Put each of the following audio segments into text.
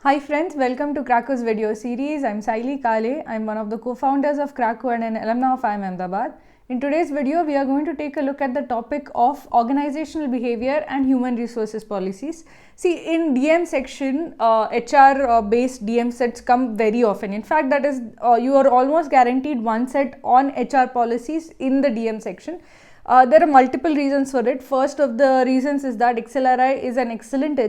Hi friends, welcome to Krako's video series. I'm Sayali. I'm one of the co-founders of Krako and an alumna of IIM Ahmedabad. In today's video, we are going to take a look at the topic of organizational behavior and human resources policies. See, in DM section, HR based DM sets come very often. In fact, that is, you are almost guaranteed one set on HR policies in the DM section. There are multiple reasons for it. First of the reasons is that XLRI is an excellent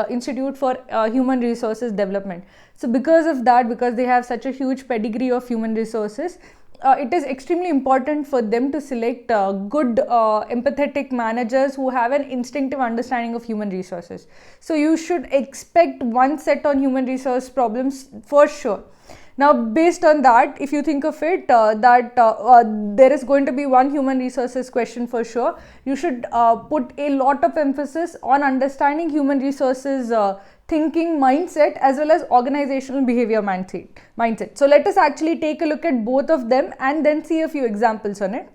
institute for human resources development. So because of that, because they have such a huge pedigree of human resources, it is extremely important for them to select good empathetic managers who have an instinctive understanding of human resources. So you should expect one set on human resource problems for sure. Now, based on that, if you think of it, there is going to be one human resources question for sure, you should put a lot of emphasis on understanding human resources thinking mindset as well as organizational behavior mindset. So let us actually take a look at both of them and then see a few examples on it.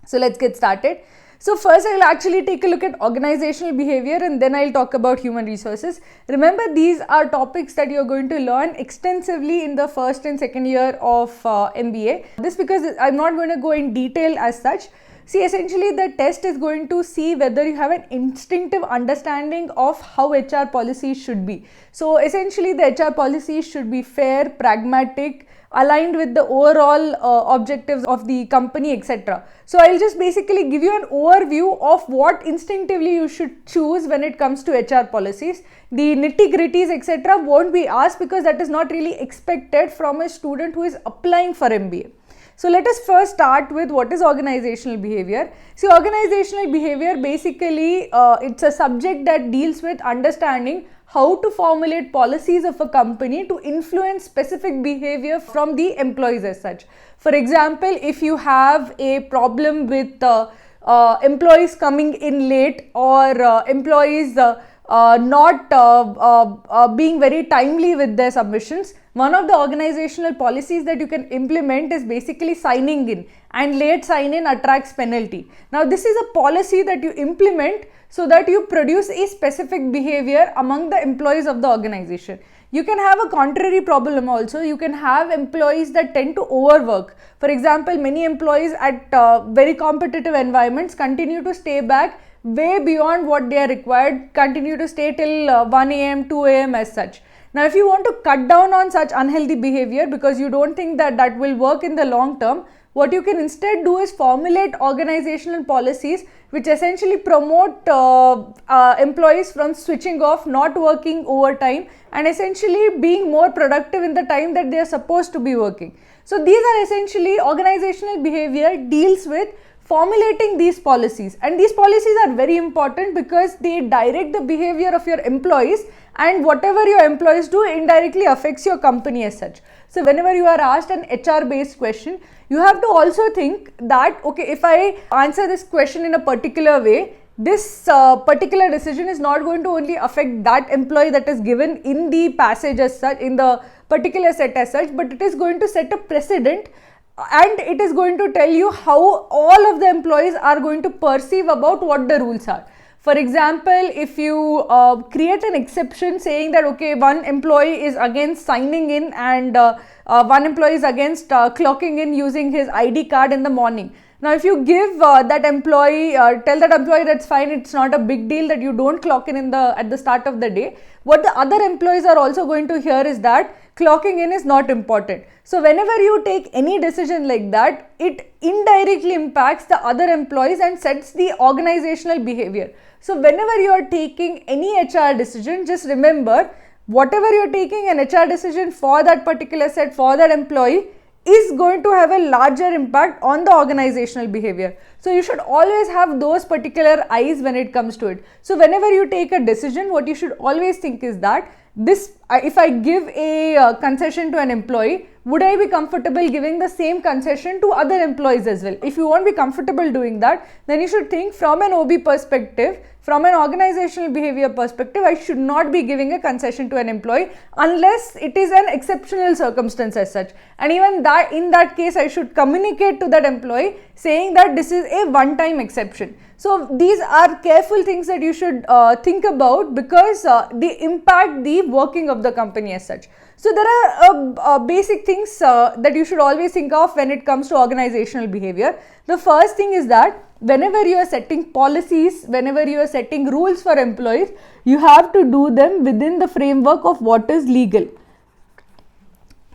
So let's get started. So first I'll actually take a look at organizational behavior and then I'll talk about human resources. Remember, these are topics that you're going to learn extensively in the first and second year of MBA. This because I'm not going to go in detail as such. See, essentially the test is going to see whether you have an instinctive understanding of how HR policies should be. So essentially the HR policies should be fair, pragmatic, aligned with the overall objectives of the company, etc. So I'll just basically give you an overview of what instinctively you should choose when it comes to HR policies. The nitty-gritties, etc. won't be asked because that is not really expected from a student who is applying for MBA. So let us first start with what is organizational behavior. See, organizational behavior basically it's a subject that deals with understanding how to formulate policies of a company to influence specific behavior from the employees as such. For example, if you have a problem with employees coming in late or employees not being very timely with their submissions, one of the organizational policies that you can implement is basically signing in, and late sign in attracts penalty. Now this is a policy that you implement so that you produce a specific behavior among the employees of the organization. You can have a contrary problem also. You can have employees that tend to overwork. For example, many employees at very competitive environments continue to stay back way beyond what they are required, continue to stay till 1 a.m., 2 a.m. as such. Now, if you want to cut down on such unhealthy behavior because you don't think that that will work in the long term, what you can instead do is formulate organizational policies which essentially promote employees from switching off, not working overtime, and essentially being more productive in the time that they are supposed to be working. So these are essentially organizational behavior deals with formulating these policies, and these policies are very important because they direct the behavior of your employees, and whatever your employees do indirectly affects your company as such. So whenever you are asked an HR based question, you have to also think that, okay, if I answer this question in a particular way, this particular decision is not going to only affect that employee that is given in the passage as such, in the particular set as such, but it is going to set a precedent and it is going to tell you how all of the employees are going to perceive about what the rules are. For example, if you create an exception saying that, okay, one employee is against signing in and one employee is against clocking in using his ID card in the morning. Now, if you give that employee, tell that employee that's fine, it's not a big deal that you don't clock in at the start of the day, what the other employees are also going to hear is that clocking in is not important. So whenever you take any decision like that, it indirectly impacts the other employees and sets the organizational behavior. So whenever you are taking any HR decision, just remember, whatever you are taking an HR decision for that particular set, for that employee, is going to have a larger impact on the organizational behavior. So you should always have those particular eyes when it comes to it. So whenever you take a decision, what you should always think is that this, if I give a concession to an employee, would I be comfortable giving the same concession to other employees as well? If you won't be comfortable doing that, then you should think from an OB perspective, from an organizational behavior perspective, I should not be giving a concession to an employee unless it is an exceptional circumstance as such. And even that, in that case, I should communicate to that employee saying that this is a one-time exception. So these are careful things that you should think about, because they impact the working of the company as such. So there are basic things that you should always think of when it comes to organizational behavior. The first thing is that whenever you are setting policies, whenever you are setting rules for employees, you have to do them within the framework of what is legal.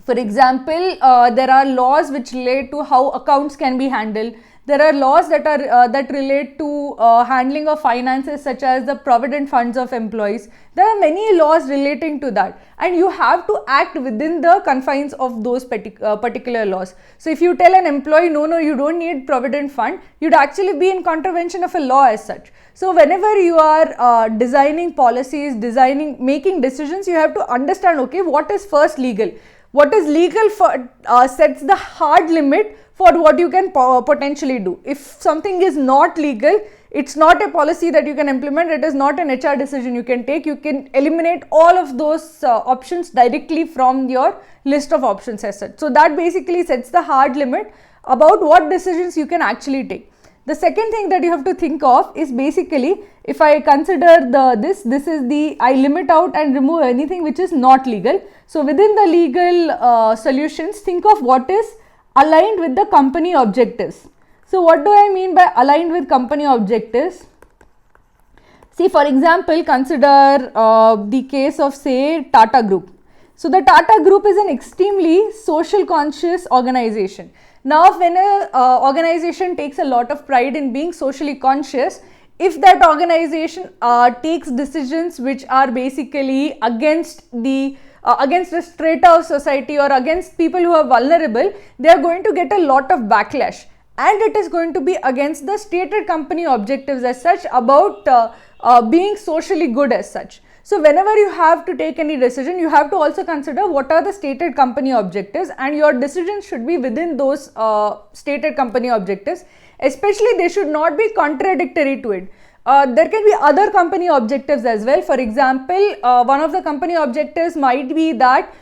For example, there are laws which relate to how accounts can be handled. There are laws that relate to handling of finances, such as the provident funds of employees. There are many laws relating to that, and you have to act within the confines of those particular laws. So if you tell an employee, no, you don't need provident fund, you'd actually be in contravention of a law as such. So whenever you are designing policies, making decisions, you have to understand, okay, what is first legal? What is legal for sets the hard limit for what you can potentially do. If something is not legal, it's not a policy that you can implement, it is not an HR decision you can take. You can eliminate all of those options directly from your list of options as such. So that basically sets the hard limit about what decisions you can actually take. The second thing that you have to think of is basically, if I consider this is the, I limit out and remove anything which is not legal. So within the legal solutions, think of what is aligned with the company objectives. So what do I mean by aligned with company objectives? See, for example, consider the case of, say, Tata Group. So the Tata Group is an extremely social conscious organization. Now, when an organization takes a lot of pride in being socially conscious, if that organization takes decisions which are basically against the strata of society or against people who are vulnerable, they are going to get a lot of backlash, and it is going to be against the stated company objectives as such about being socially good as such. So whenever you have to take any decision, you have to also consider what are the stated company objectives, and your decisions should be within those stated company objectives. Especially, they should not be contradictory to it. There can be other company objectives as well. For example, one of the company objectives might be that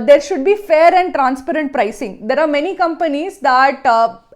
there should be fair and transparent pricing. There are many companies that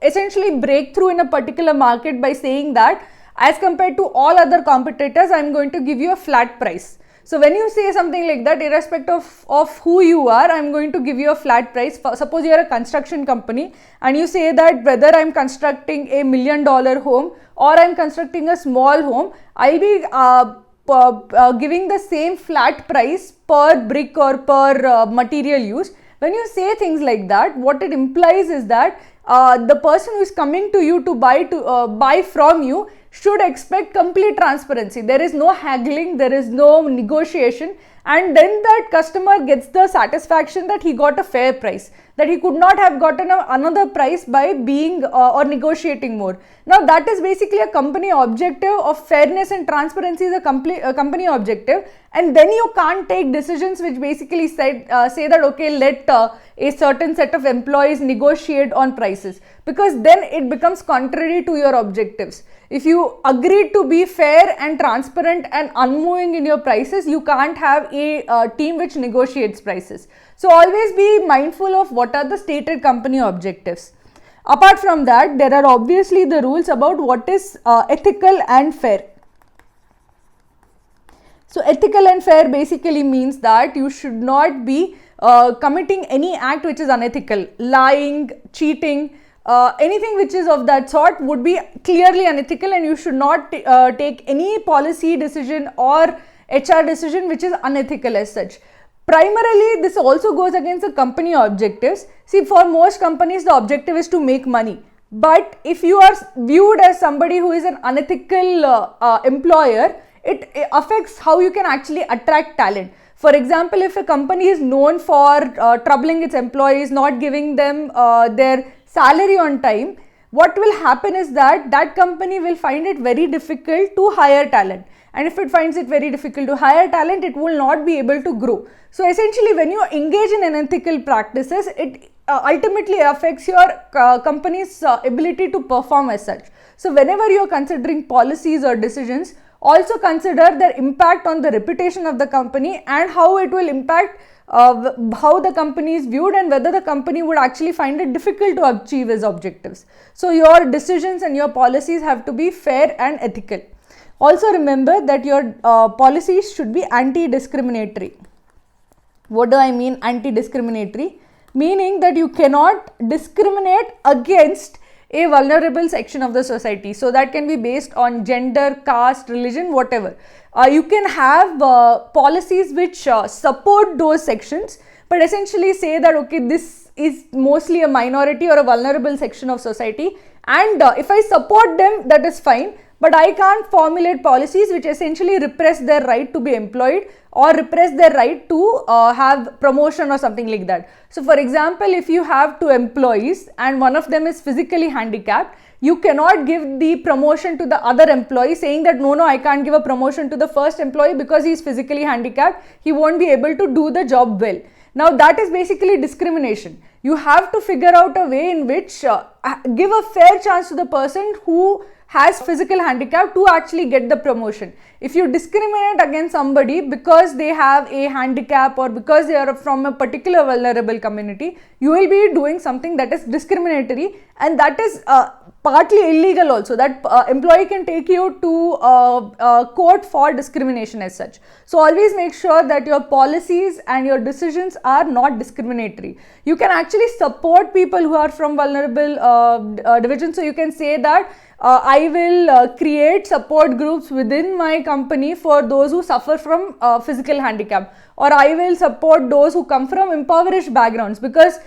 essentially break through in a particular market by saying that as compared to all other competitors, I am going to give you a flat price. So when you say something like that, irrespective of who you are, I am going to give you a flat price. Suppose you are a construction company and you say that whether I am constructing a $1 million home or I am constructing a small home, I will be giving the same flat price per brick or per material used. When you say things like that, what it implies is that the person who is coming to you to buy from you should expect complete transparency. There is no haggling, there is no negotiation, and then that customer gets the satisfaction that he got a fair price, that he could not have gotten another price by being or negotiating more. Now that is basically a company objective of fairness and transparency is a company objective, and then you can't take decisions which basically say that okay, let a certain set of employees negotiate on prices, because then it becomes contrary to your objectives. If you agree to be fair and transparent and unmoving in your prices, you can't have a team which negotiates prices. So always be mindful of what are the stated company objectives. Apart from that, there are obviously the rules about what is ethical and fair. So ethical and fair basically means that you should not be committing any act which is unethical. Lying, cheating, anything which is of that sort would be clearly unethical, and you should not take any policy decision or HR decision which is unethical as such. Primarily, this also goes against the company objectives. See, for most companies, the objective is to make money. But if you are viewed as somebody who is an unethical employer, it affects how you can actually attract talent. For example, if a company is known for troubling its employees, not giving them their salary on time, what will happen is that that company will find it very difficult to hire talent. And if it finds it very difficult to hire talent, it will not be able to grow. So essentially, when you engage in unethical practices, it ultimately affects your company's ability to perform as such. So whenever you are considering policies or decisions, also consider their impact on the reputation of the company and how it will impact how the company is viewed and whether the company would actually find it difficult to achieve its objectives. So your decisions and your policies have to be fair and ethical. Also remember that your policies should be anti-discriminatory. What do I mean anti-discriminatory? Meaning that you cannot discriminate against a vulnerable section of the society. So that can be based on gender, caste, religion, whatever. You can have policies which support those sections, but essentially say that okay, this is mostly a minority or a vulnerable section of society, and if I support them, that is fine, but I can't formulate policies which essentially repress their right to be employed or repress their right to have promotion or something like that. So for example, if you have 2 employees and one of them is physically handicapped, you cannot give the promotion to the other employee saying that no, I can't give a promotion to the first employee because he is physically handicapped, he won't be able to do the job well. Now that is basically discrimination. You have to figure out a way in which give a fair chance to the person who has physical handicap to actually get the promotion. If you discriminate against somebody because they have a handicap or because they are from a particular vulnerable community, you will be doing something that is discriminatory, and that is partly illegal also. That employee can take you to court for discrimination as such. So always make sure that your policies and your decisions are not discriminatory. You can actually support people who are from vulnerable divisions. So you can say that I will create support groups within my company for those who suffer from physical handicap, or I will support those who come from impoverished backgrounds because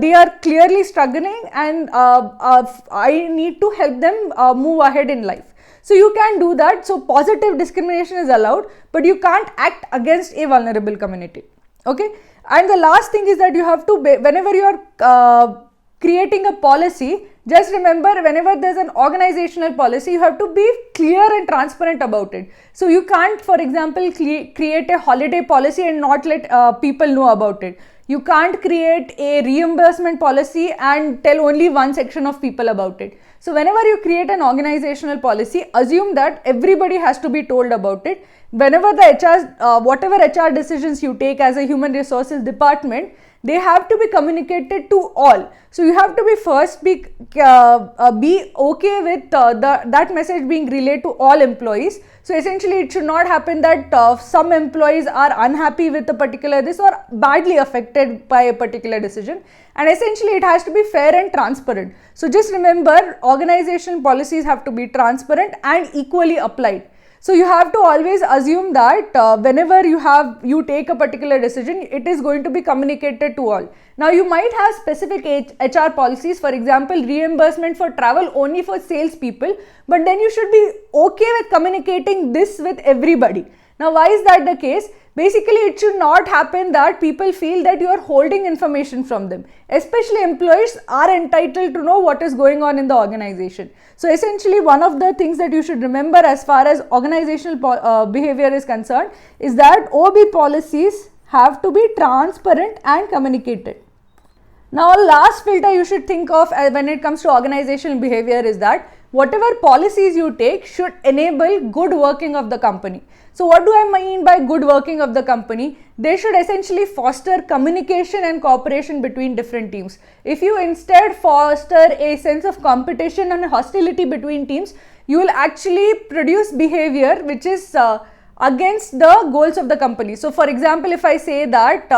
they are clearly struggling and I need to help them move ahead in life. So you can do that. So positive discrimination is allowed, but you can't act against a vulnerable community. Okay. And the last thing is that you have to, whenever you are creating a policy, just remember, whenever there's an organizational policy, you have to be clear and transparent about it. So you can't, for example, create a holiday policy and not let people know about it. You can't create a reimbursement policy and tell only one section of people about it. So whenever you create an organizational policy, assume that everybody has to be told about it. Whenever the HR, whatever HR decisions you take as a human resources department, they have to be communicated to all. So you have to be first be okay with that message being relayed to all employees. So essentially it should not happen that some employees are unhappy with a particular this or badly affected by a particular decision, and essentially it has to be fair and transparent. So just remember, organizational policies have to be transparent and equally applied. So you have to always assume that whenever you take a particular decision, it is going to be communicated to all. Now you might have specific HR policies, for example, reimbursement for travel only for salespeople, but then you should be okay with communicating this with everybody. Now why is that the case? Basically, it should not happen that people feel that you are holding information from them. Especially employees are entitled to know what is going on in the organization. So essentially, one of the things that you should remember as far as organizational behavior is concerned is that OB policies have to be transparent and communicated. Now, last filter you should think of when it comes to organizational behavior is that whatever policies you take should enable good working of the company. So what do I mean by good working of the company? They should essentially foster communication and cooperation between different teams. If you instead foster a sense of competition and hostility between teams, you will actually produce behavior which is against the goals of the company. So for example, if I say that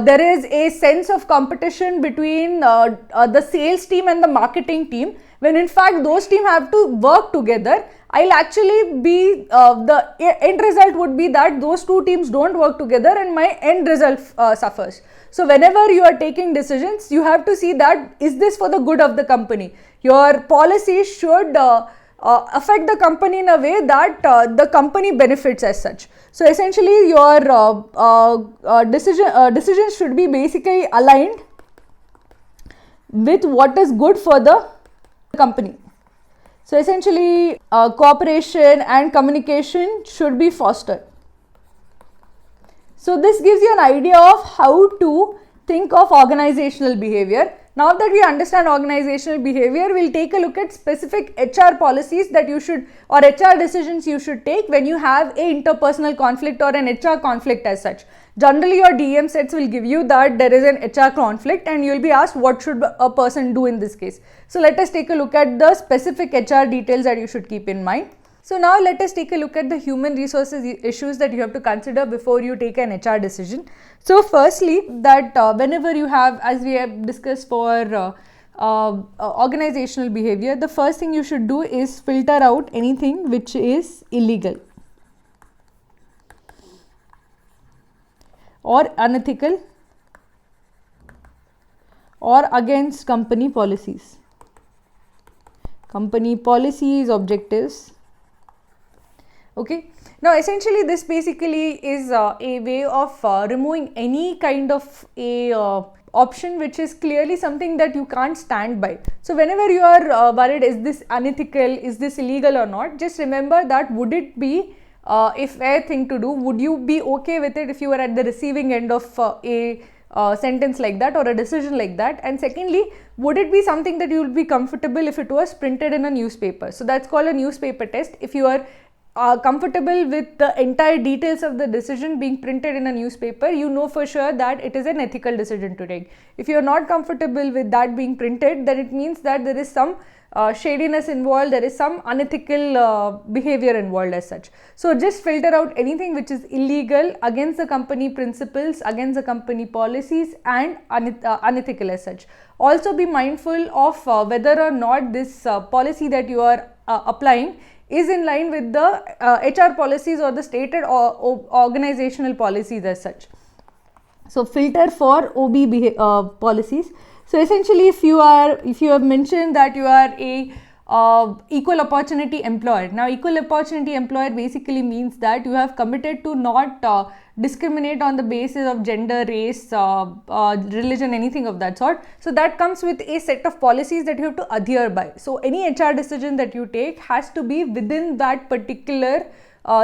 there is a sense of competition between the sales team and the marketing team, when in fact those teams have to work together, I'll actually be, the end result would be that those two teams don't work together and my end result suffers. So whenever you are taking decisions, you have to see that is this for the good of the company. Your policies should affect the company in a way that the company benefits as such. So essentially your decisions should be basically aligned with what is good for the company. So essentially, cooperation and communication should be fostered. So this gives you an idea of how to think of organizational behavior. Now that we understand organizational behavior, we'll take a look at specific HR policies that you should, or HR decisions you should take when you have a interpersonal conflict or an HR conflict as such. Generally, your DM sets will give you that there is an HR conflict and you'll be asked what should a person do in this case. So let us take a look at the specific HR details that you should keep in mind. So now let us take a look at the human resources issues that you have to consider before you take an HR decision. So firstly, that whenever you have, as we have discussed for organizational behavior, the first thing you should do is filter out anything which is illegal or unethical or against company policies, objectives. Okay. Now essentially this basically is a way of removing any kind of a option which is clearly something that you can't stand by. So whenever you are worried, is this unethical, is this illegal or not, just remember that would it be a fair thing to do? Would you be okay with it if you were at the receiving end of a sentence like that or a decision like that? And secondly, would it be something that you will be comfortable if it was printed in a newspaper? So that's called a newspaper test. If you are comfortable with the entire details of the decision being printed in a newspaper, you know for sure that it is an ethical decision to take. If you are not comfortable with that being printed, then it means that there is some shadiness involved, there is some unethical behavior involved as such. So just filter out anything which is illegal, against the company principles, against the company policies, and unethical as such. Also be mindful of whether or not this policy that you are applying is in line with the HR policies or the stated organizational policies as such. So filter for OB policies. So essentially, if you have mentioned that you are a equal opportunity employer. Now equal opportunity employer basically means that you have committed to not discriminate on the basis of gender, race, religion, anything of that sort. So that comes with a set of policies that you have to adhere by. So any HR decision that you take has to be within that particular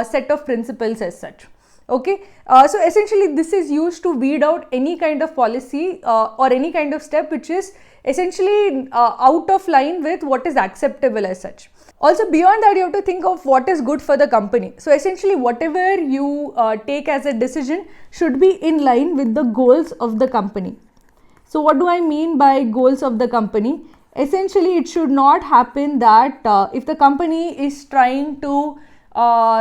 set of principles as such. Okay, so essentially this is used to weed out any kind of policy or any kind of step which is essentially out of line with what is acceptable as such. Also beyond that, you have to think of what is good for the company. So essentially whatever you take as a decision should be in line with the goals of the company. So what do I mean by goals of the company? Essentially it should not happen that if the company is trying to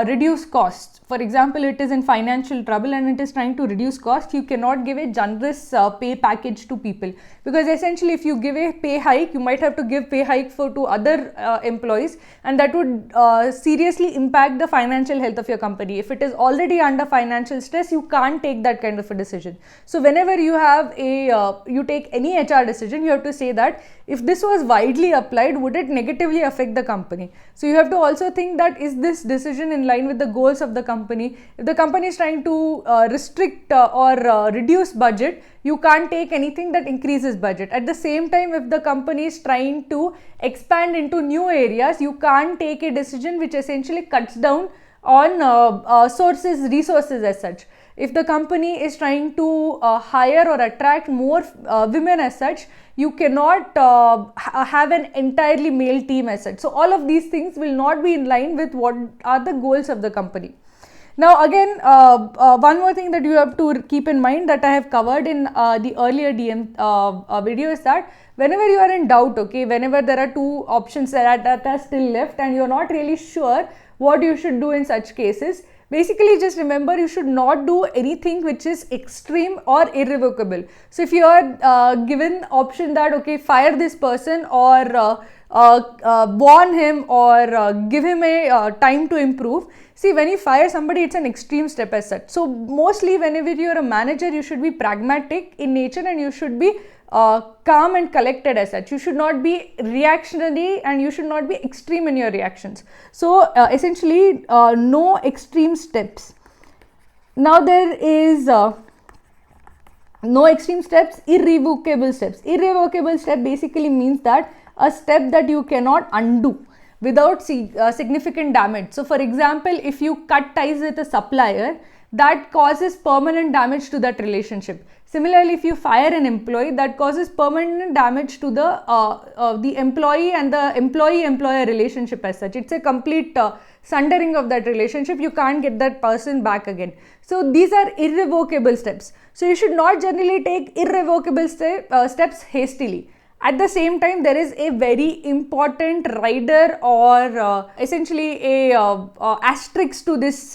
reduce costs. For example, it is in financial trouble and it is trying to reduce cost, you cannot give a generous pay package to people, because essentially if you give a pay hike, you might have to give pay hike to other employees, and that would seriously impact the financial health of your company. If it is already under financial stress, you can't take that kind of a decision. So whenever you have you take any HR decision, you have to say that if this was widely applied, would it negatively affect the company? So you have to also think that is this decision in line with the goals of the company? If the company is trying to restrict or reduce budget, you can't take anything that increases budget. At the same time, if the company is trying to expand into new areas, you can't take a decision which essentially cuts down on resources as such. If the company is trying to hire or attract more women as such, you cannot have an entirely male team as such. So all of these things will not be in line with what are the goals of the company. Now again, one more thing that you have to keep in mind that I have covered in the earlier DM video is that whenever you are in doubt, okay, whenever there are two options that are still left and you are not really sure what you should do in such cases, basically just remember you should not do anything which is extreme or irrevocable. So if you are given option that okay, fire this person or warn him or give him a time to improve. See, when you fire somebody, it's an extreme step as such. So mostly whenever you are a manager, you should be pragmatic in nature and you should be calm and collected as such. You should not be reactionary and you should not be extreme in your reactions. So essentially no extreme steps. Now there is no extreme steps, irrevocable steps. Irrevocable step basically means that a step that you cannot undo without significant damage. So for example, if you cut ties with a supplier, that causes permanent damage to that relationship. Similarly, if you fire an employee, that causes permanent damage to the employee and the employee-employer relationship as such. It's a complete sundering of that relationship. You can't get that person back again. So these are irrevocable steps. So you should not generally take irrevocable steps hastily. At the same time, there is a very important rider or essentially a asterisk to this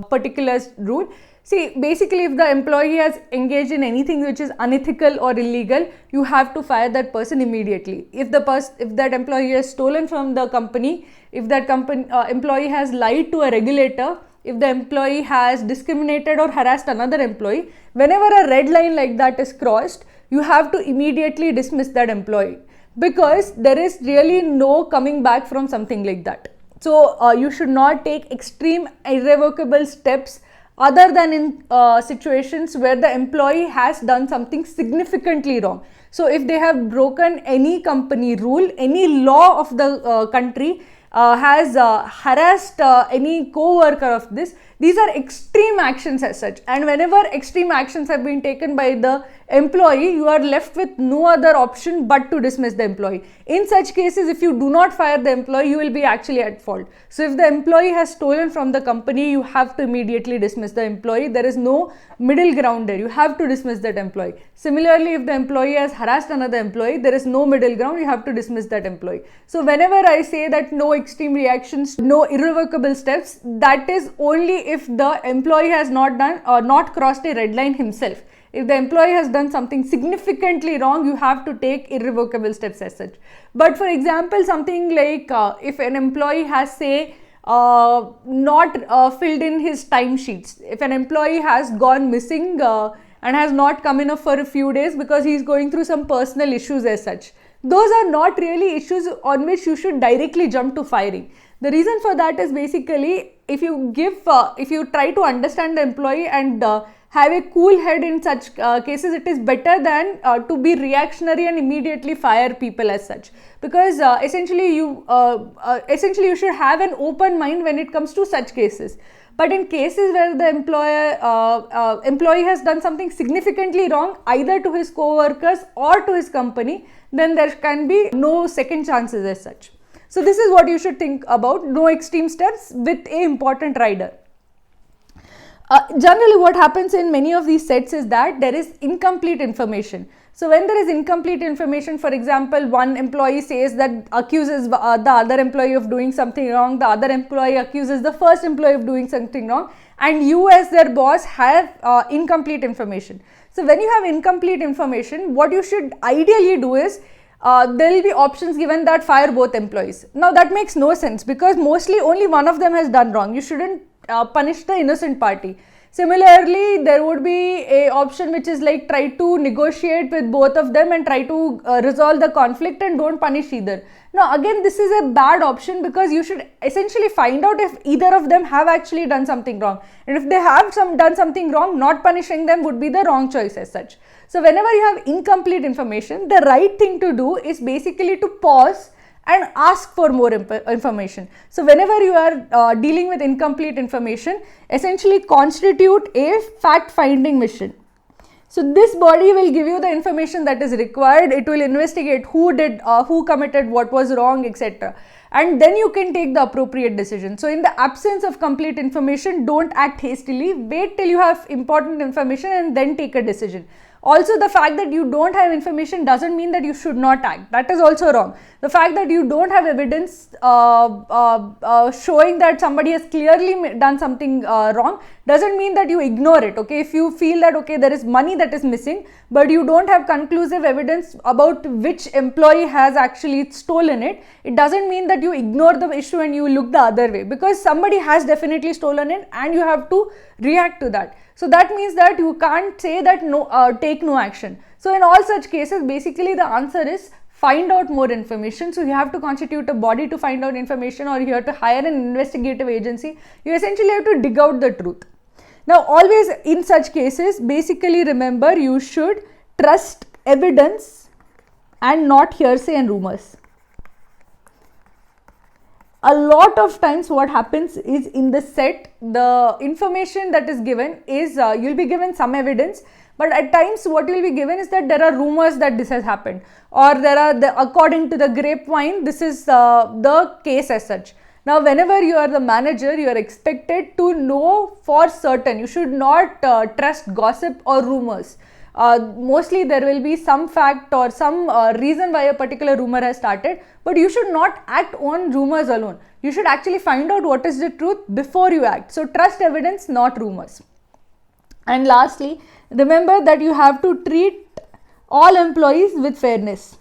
particular rule. See, basically, if the employee has engaged in anything which is unethical or illegal, you have to fire that person immediately. If that employee has stolen from the company, if that employee has lied to a regulator, if the employee has discriminated or harassed another employee, whenever a red line like that is crossed, you have to immediately dismiss that employee, because there is really no coming back from something like that. So you should not take extreme irrevocable steps other than in situations where the employee has done something significantly wrong. So if they have broken any company rule, any law of the country, has harassed any co-worker of this, these are extreme actions as such. And whenever extreme actions have been taken by the employee, you are left with no other option but to dismiss the employee. In such cases, if you do not fire the employee, you will be actually at fault. So if the employee has stolen from the company, you have to immediately dismiss the employee. There is no middle ground there. You have to dismiss that employee. Similarly, if the employee has harassed another employee, there is no middle ground. You have to dismiss that employee. So whenever I say that no extreme reactions, no irrevocable steps, that is only if the employee has not done or not crossed a red line himself. If the employee has done something significantly wrong, you have to take irrevocable steps as such. But for example, something like if an employee has, say, not filled in his timesheets, if an employee has gone missing and has not come in for a few days because he is going through some personal issues as such, those are not really issues on which you should directly jump to firing. The reason for that is basically if you try to understand the employee and have a cool head in such cases, it is better than to be reactionary and immediately fire people as such. Because essentially you should have an open mind when it comes to such cases. But in cases where the employee has done something significantly wrong either to his co-workers or to his company, then there can be no second chances as such. So this is what you should think about: no extreme steps with an important rider. Generally what happens in many of these sets is that there is incomplete information. So when there is incomplete information, for example, one employee says that accuses the other employee of doing something wrong, the other employee accuses the first employee of doing something wrong, and you as their boss have incomplete information. So when you have incomplete information, what you should ideally do is there will be options given that fire both employees. Now that makes no sense, because mostly only one of them has done wrong. You shouldn't punish the innocent party. Similarly, there would be a option which is like try to negotiate with both of them and try to resolve the conflict and don't punish either. Now again, this is a bad option, because you should essentially find out if either of them have actually done something wrong, and if they have done something wrong, not punishing them would be the wrong choice as such. So whenever you have incomplete information, the right thing to do is basically to pause and ask for more information. So whenever you are dealing with incomplete information, essentially constitute a fact-finding mission. So this body will give you the information that is required. It will investigate who committed what was wrong, etc. And then you can take the appropriate decision. So in the absence of complete information, don't act hastily. Wait till you have important information and then take a decision. Also, the fact that you don't have information doesn't mean that you should not act. That is also wrong. The fact that you don't have evidence showing that somebody has clearly done something wrong doesn't mean that you ignore it. Okay, if you feel that okay, there is money that is missing, but you don't have conclusive evidence about which employee has actually stolen it, it doesn't mean that you ignore the issue and you look the other way, because somebody has definitely stolen it and you have to react to that. So that means that you can't say that take no action. So in all such cases, basically the answer is find out more information. So you have to constitute a body to find out information, or you have to hire an investigative agency. You essentially have to dig out the truth. Now always in such cases, basically remember, you should trust evidence and not hearsay and rumors. A lot of times what happens is in the set, the information that is given is you'll be given some evidence, but at times what you'll be given is that there are rumors that this has happened, or there are according to the grapevine, this is the case as such. Now, whenever you are the manager, you are expected to know for certain. You should not trust gossip or rumors. Mostly there will be some fact or some reason why a particular rumor has started, but you should not act on rumors alone. You should actually find out what is the truth before you act. So trust evidence, not rumors. And lastly, remember that you have to treat all employees with fairness.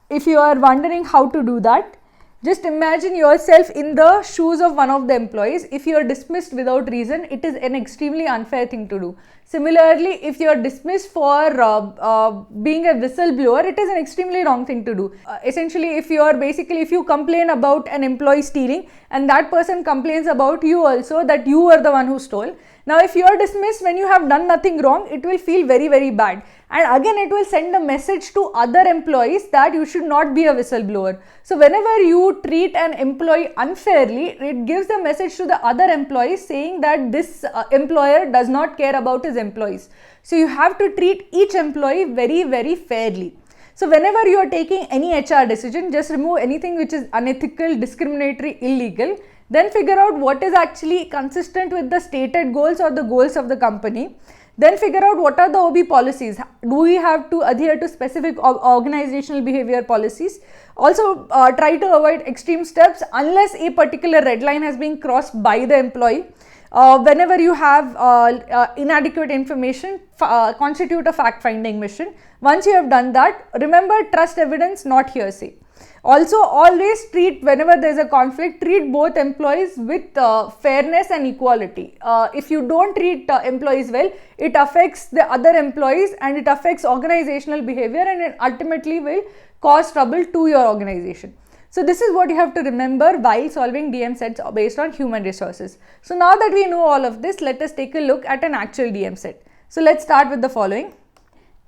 If you are wondering how to do that, just imagine yourself in the shoes of one of the employees. If you are dismissed without reason, it is an extremely unfair thing to do. Similarly, if you are dismissed for being a whistleblower, it is an extremely wrong thing to do. Essentially, if you complain about an employee stealing and that person complains about you also that you were the one who stole. Now, if you are dismissed when you have done nothing wrong, it will feel very, very bad. And again, it will send a message to other employees that you should not be a whistleblower. So, whenever you treat an employee unfairly, it gives the message to the other employees saying that this employer does not care about his employees. So, you have to treat each employee very, very fairly. So, whenever you are taking any HR decision, just remove anything which is unethical, discriminatory, illegal. Then figure out what is actually consistent with the stated goals or the goals of the company. Then figure out what are the OB policies. Do we have to adhere to specific organizational behavior policies? Also try to avoid extreme steps unless a particular red line has been crossed by the employee. Whenever you have inadequate information, constitute a fact-finding mission. Once you have done that, remember, trust evidence, not hearsay. Also, always treat, whenever there is a conflict, treat both employees with fairness and equality. If you don't treat employees well, it affects the other employees and it affects organizational behavior, and it ultimately will cause trouble to your organization. So this is what you have to remember while solving DM sets based on human resources. So now that we know all of this, let us take a look at an actual DM set. So let's start with the following.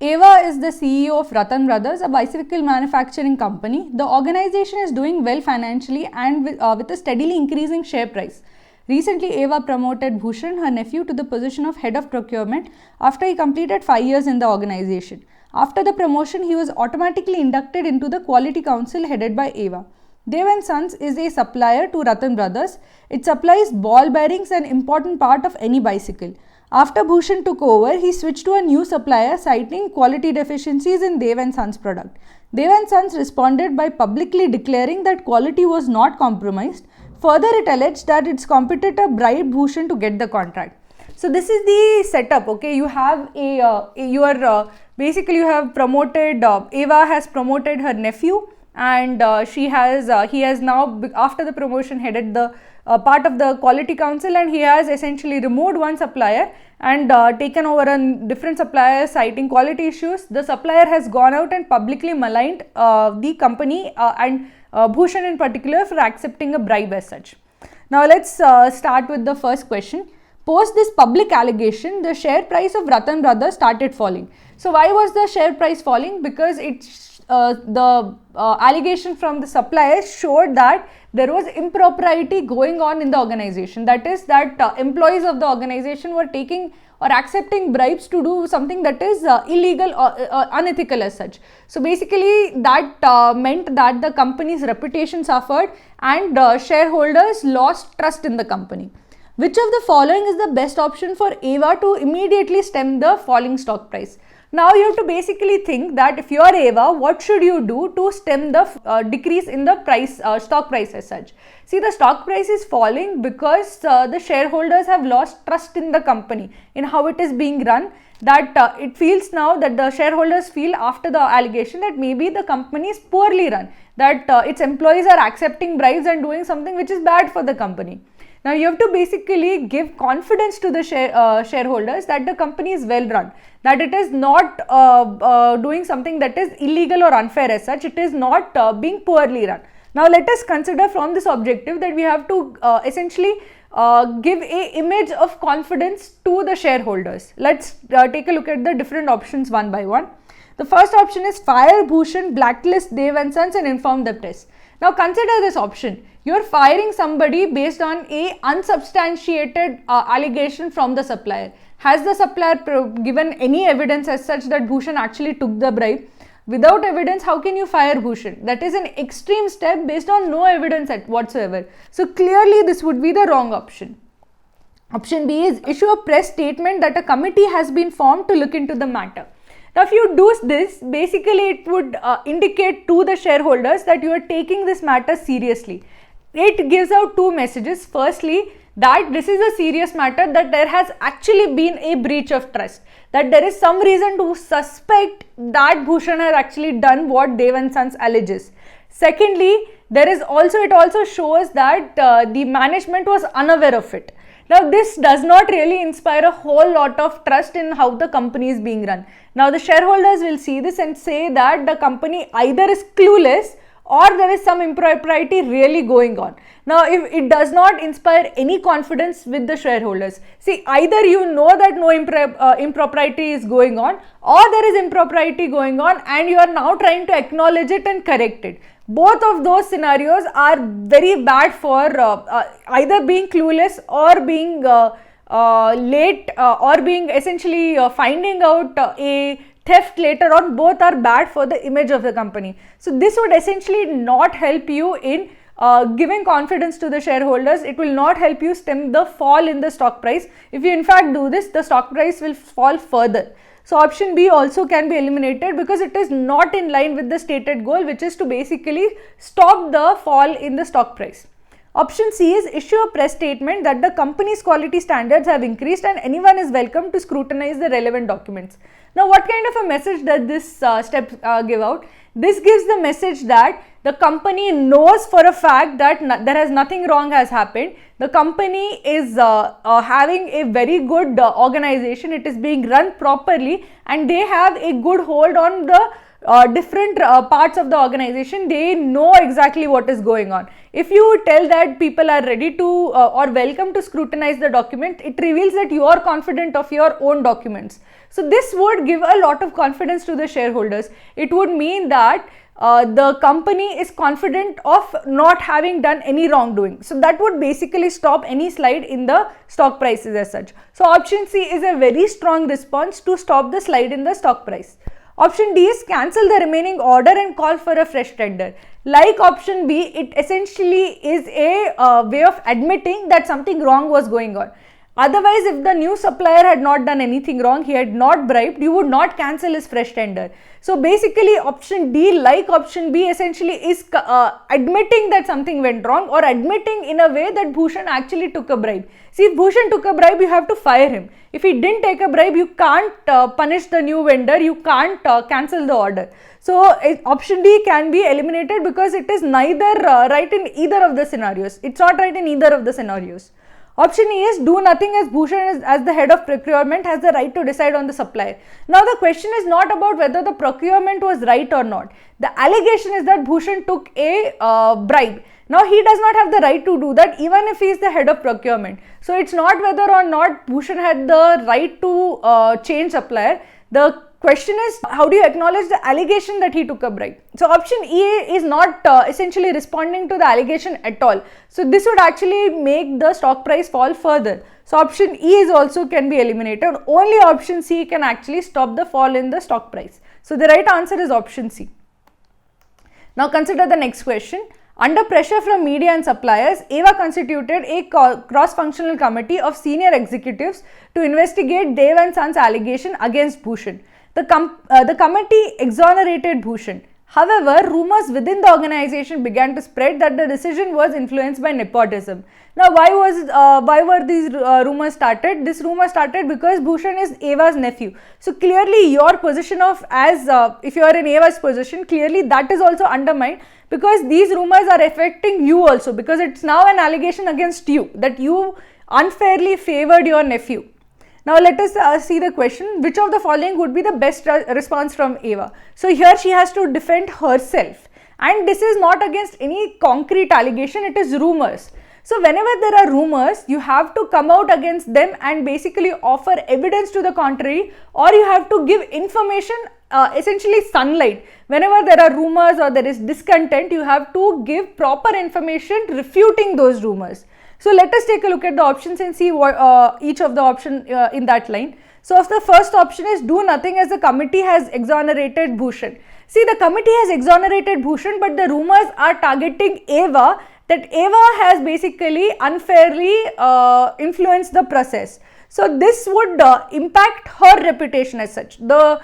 Eva is the CEO of Ratan Brothers, a bicycle manufacturing company. The organization is doing well financially and with a steadily increasing share price. Recently, Eva promoted Bhushan, her nephew, to the position of head of procurement after he completed 5 years in the organization. After the promotion, he was automatically inducted into the quality council headed by Eva. Dev & Sons is a supplier to Ratan Brothers. It supplies ball bearings, an important part of any bicycle. After Bhushan took over, he switched to a new supplier, citing quality deficiencies in Dev & Sons product. Dev & Sons responded by publicly declaring that quality was not compromised. Further, it alleged that its competitor bribed Bhushan to get the contract. So this is the setup. Okay, you have basically you have promoted, Eva has promoted her nephew, and he has now, after the promotion, headed the part of the quality council, and he has essentially removed one supplier and taken over a different supplier, citing quality issues. The supplier has gone out and publicly maligned the company and Bhushan in particular for accepting a bribe as such. Now let's start with the first question. Post this public allegation, the share price of Ratan Brothers started falling. So why was the share price falling? Because the allegation from the suppliers showed that there was impropriety going on in the organization. That is, that employees of the organization were taking or accepting bribes to do something that is illegal or unethical as such. So basically that meant that the company's reputation suffered and shareholders lost trust in the company. Which of the following is the best option for Eva to immediately stem the falling stock price? Now you have to basically think that if you are Eva, what should you do to stem the decrease in the price, stock price as such? See, the stock price is falling because the shareholders have lost trust in the company, in how it is being run. That it feels now that the shareholders feel after the allegation that maybe the company is poorly run, that its employees are accepting bribes and doing something which is bad for the company. Now you have to basically give confidence to the shareholders that the company is well run, that it is not doing something that is illegal or unfair as such, it is not being poorly run. Now let us consider from this objective that we have to essentially give a image of confidence to the shareholders. Let's take a look at the different options one by one. The first option is fire Bhushan, blacklist Dev & Sons and inform the press. Now consider this option. You're firing somebody based on a unsubstantiated allegation from the supplier. Has the supplier given any evidence as such that Bhushan actually took the bribe? Without evidence, how can you fire Bhushan? That is an extreme step based on no evidence whatsoever. So clearly this would be the wrong option. Option B is issue a press statement that a committee has been formed to look into the matter. Now if you do this, basically it would indicate to the shareholders that you are taking this matter seriously. It gives out two messages. Firstly, that this is a serious matter, that there has actually been a breach of trust, that there is some reason to suspect that Bhushan has actually done what Dev & Sons alleges. Secondly, it also shows that the management was unaware of it. Now this does not really inspire a whole lot of trust in how the company is being run. Now the shareholders will see this and say that the company either is clueless or there is some impropriety really going on. Now if it does not inspire any confidence with the shareholders, see, either you know that no impropriety is going on, or there is impropriety going on and you are now trying to acknowledge it and correct it. Both of those scenarios are very bad for either being clueless or being late or being essentially finding out a theft later on. Both are bad for the image of the company. So this would essentially not help you in giving confidence to the shareholders. It will not help you stem the fall in the stock price. If you in fact do this, the stock price will fall further. So option B also can be eliminated because it is not in line with the stated goal, which is to basically stop the fall in the stock price. Option C is issue a press statement that the company's quality standards have increased and anyone is welcome to scrutinize the relevant documents. Now what kind of a message does this step give out? This gives the message that the company knows for a fact that there has nothing wrong has happened. The company is having a very good organization. It is being run properly and they have a good hold on the different parts of the organization. They know exactly what is going on. If you tell that people are ready to or welcome to scrutinize the document, it reveals that you are confident of your own documents. So this would give a lot of confidence to the shareholders. It would mean that the company is confident of not having done any wrongdoing. So that would basically stop any slide in the stock prices as such. So option C is a very strong response to stop the slide in the stock price. Option D is cancel the remaining order and call for a fresh tender. Like option B, it essentially is a way of admitting that something wrong was going on. Otherwise, if the new supplier had not done anything wrong, he had not bribed, you would not cancel his fresh tender. So basically option D, like option B, essentially is admitting that something went wrong or admitting in a way that Bhushan actually took a bribe. See, if Bhushan took a bribe, you have to fire him. If he didn't take a bribe, you can't punish the new vendor, you can't cancel the order. So option D can be eliminated because it is neither right in either of the scenarios. It's not right in either of the scenarios. Option E is do nothing as Bhushan as the head of procurement has the right to decide on the supplier. Now the question is not about whether the procurement was right or not. The allegation is that Bhushan took a bribe. Now he does not have the right to do that even if he is the head of procurement. So it's not whether or not Bhushan had the right to change supplier. The question is, how do you acknowledge the allegation that he took a bribe? So option E is not essentially responding to the allegation at all. So this would actually make the stock price fall further. So option E is also can be eliminated. Only option C can actually stop the fall in the stock price. So the right answer is option C. Now consider the next question. Under pressure from media and suppliers, Eva constituted a cross-functional committee of senior executives to investigate Dev & Sons allegation against Bhushan. The committee exonerated Bhushan. However, rumors within the organization began to spread that the decision was influenced by nepotism. Now, why were these rumors started? This rumor started because Bhushan is Eva's nephew. So clearly, your position of if you are in Eva's position, clearly that is also undermined because these rumors are affecting you also, because it's now an allegation against you that you unfairly favored your nephew. Now let us see the question, which of the following would be the best response from Eva? So here she has to defend herself, and this is not against any concrete allegation, it is rumors. So whenever there are rumors, you have to come out against them and basically offer evidence to the contrary, or you have to give information essentially sunlight. Whenever there are rumors or there is discontent, you have to give proper information refuting those rumors. So let us take a look at the options and see what each of the option in that line. So if the first option is do nothing as the committee has exonerated Bhushan. See, the committee has exonerated Bhushan, but the rumors are targeting Eva, that Eva has basically unfairly influenced the process. So this would impact her reputation as such. The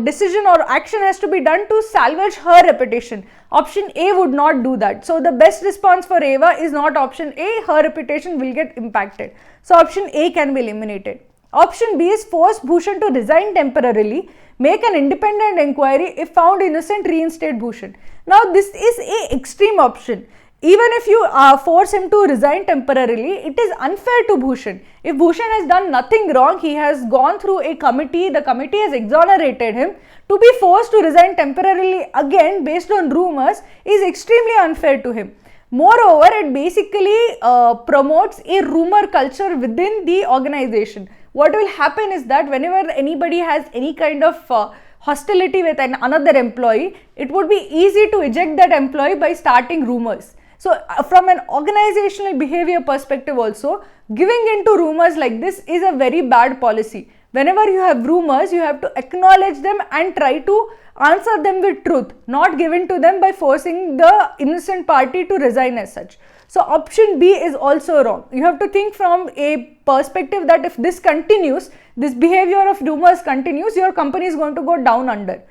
decision or action has to be done to salvage her reputation. Option A would not do that. So the best response for Eva is not option A, her reputation will get impacted. So option A can be eliminated. Option B is force Bhushan to resign temporarily, make an independent inquiry, if found innocent, reinstate Bhushan. Now this is a extreme option. Even if you force him to resign temporarily, it is unfair to Bhushan. If Bhushan has done nothing wrong, he has gone through a committee, the committee has exonerated him, to be forced to resign temporarily again based on rumors is extremely unfair to him. Moreover, it basically promotes a rumor culture within the organization. What will happen is that whenever anybody has any kind of hostility with another employee, it would be easy to eject that employee by starting rumors. So from an organizational behavior perspective also, giving into rumors like this is a very bad policy. Whenever you have rumors, you have to acknowledge them and try to answer them with truth, not given to them by forcing the innocent party to resign as such. So option B is also wrong. You have to think from a perspective that if this continues, this behavior of rumors continues, your company is going to go down under.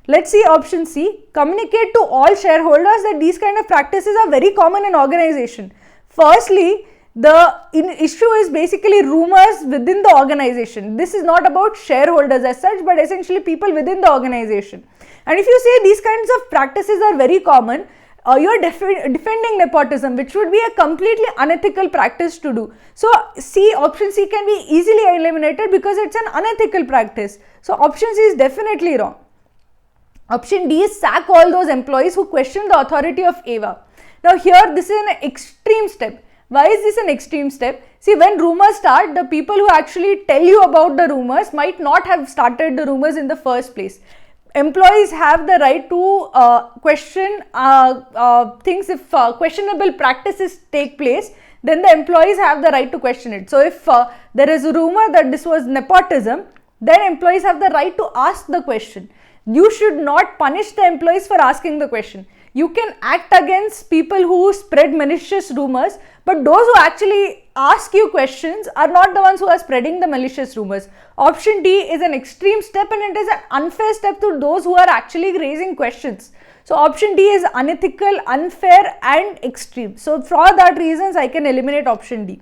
Let's see option C. Communicate to all shareholders that these kind of practices are very common in organization. Firstly, the issue is basically rumors within the organization. This is not about shareholders as such, but essentially people within the organization. And if you say these kinds of practices are very common, you are defending nepotism, which would be a completely unethical practice to do. So option C can be easily eliminated because it's an unethical practice. So option C is definitely wrong. Option D is sack all those employees who question the authority of Eva. Now here this is an extreme step. Why is this an extreme step? See, when rumors start, the people who actually tell you about the rumors might not have started the rumors in the first place. Employees have the right to question things. If questionable practices take place, then the employees have the right to question it. So if there is a rumor that this was nepotism, then employees have the right to ask the question. You should not punish the employees for asking the question. You can act against people who spread malicious rumors, but those who actually ask you questions are not the ones who are spreading the malicious rumors. Option D is an extreme step and it is an unfair step to those who are actually raising questions. So option D is unethical, unfair and extreme. So for that reasons, I can eliminate option D.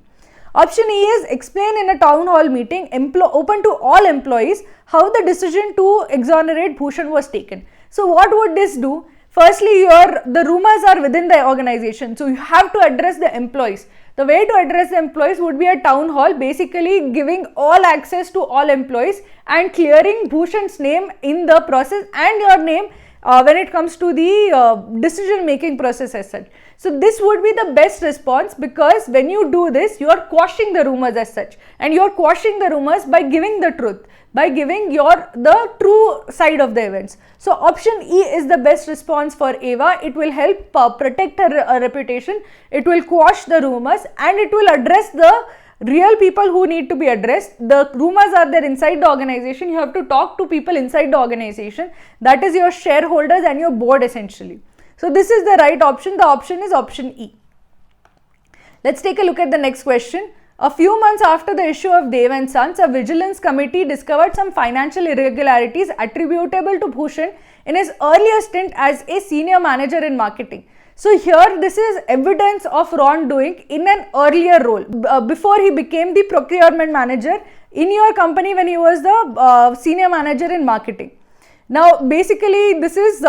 Option E is explain in a town hall meeting open to all employees how the decision to exonerate Bhushan was taken. So what would this do? Firstly, the rumors are within the organization, so you have to address the employees. The way to address the employees would be a town hall, basically giving all access to all employees and clearing Bhushan's name in the process and your name when it comes to the decision making process as such. So this would be the best response, because when you do this, you are quashing the rumors as such, and you are quashing the rumors by giving the truth, by giving the true side of the events. So option E is the best response for Eva. It will help protect her reputation, it will quash the rumors, and it will address the real people who need to be addressed. The rumors are there inside the organization. You have to talk to people inside the organization, that is your shareholders and your board essentially. So this is the right option. The option is option E. Let's take a look at the next question. A few months after the issue of Dev and Sons, a vigilance committee discovered some financial irregularities attributable to Bhushan in his earlier stint as a senior manager in marketing. So here this is evidence of wrongdoing in an earlier role, before he became the procurement manager in your company when he was the senior manager in marketing. Now basically this is,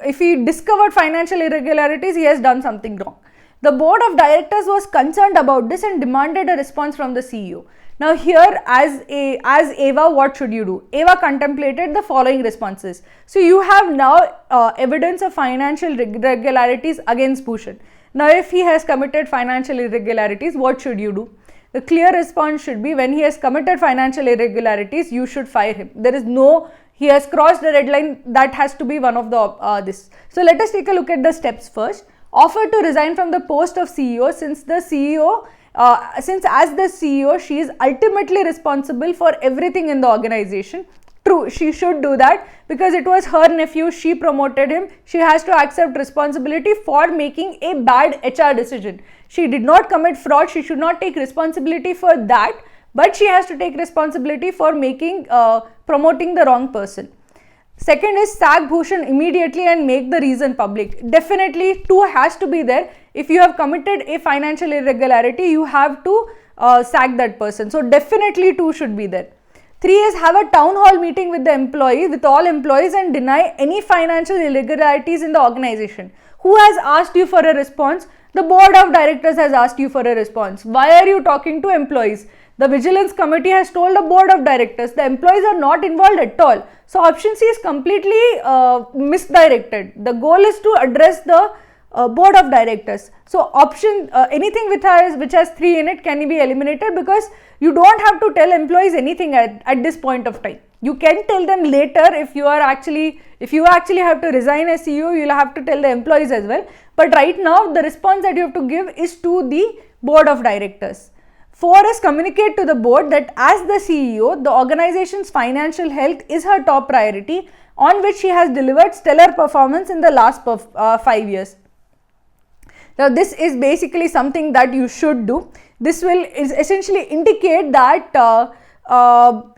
if he discovered financial irregularities, he has done something wrong. The board of directors was concerned about this and demanded a response from the CEO. Now here as Eva, what should you do? Eva contemplated the following responses. So you have now evidence of financial irregularities against Bhushan. Now if he has committed financial irregularities, what should you do? The clear response should be, when he has committed financial irregularities, you should fire him. There is no, he has crossed the deadline, that has to be one of the this. So let us take a look at the steps first. Offer to resign from the post of CEO, since as the CEO, she is ultimately responsible for everything in the organization. True, she should do that because it was her nephew, she promoted him. She has to accept responsibility for making a bad HR decision. She did not commit fraud, she should not take responsibility for that, but she has to take responsibility for promoting the wrong person. Second is sack Bhushan immediately and make the reason public. Definitely 2 has to be there. If you have committed a financial irregularity, you have to sack that person. So definitely 2 should be there. 3 is have a town hall meeting with all employees and deny any financial irregularities in the organization. Who has asked you for a response? The board of directors has asked you for a response. Why are you talking to employees? The vigilance committee has told the board of directors. The employees are not involved at all. So option C is completely misdirected. The goal is to address the board of directors. So option anything which has 3 in it can be eliminated, because you don't have to tell employees anything at this point of time. You can tell them later if you actually have to resign as CEO, you'll have to tell the employees as well. But right now the response that you have to give is to the board of directors. 4 is communicate to the board that as the CEO, the organization's financial health is her top priority, on which she has delivered stellar performance in the last 5 years. Now this is basically something that you should do. This will essentially indicate that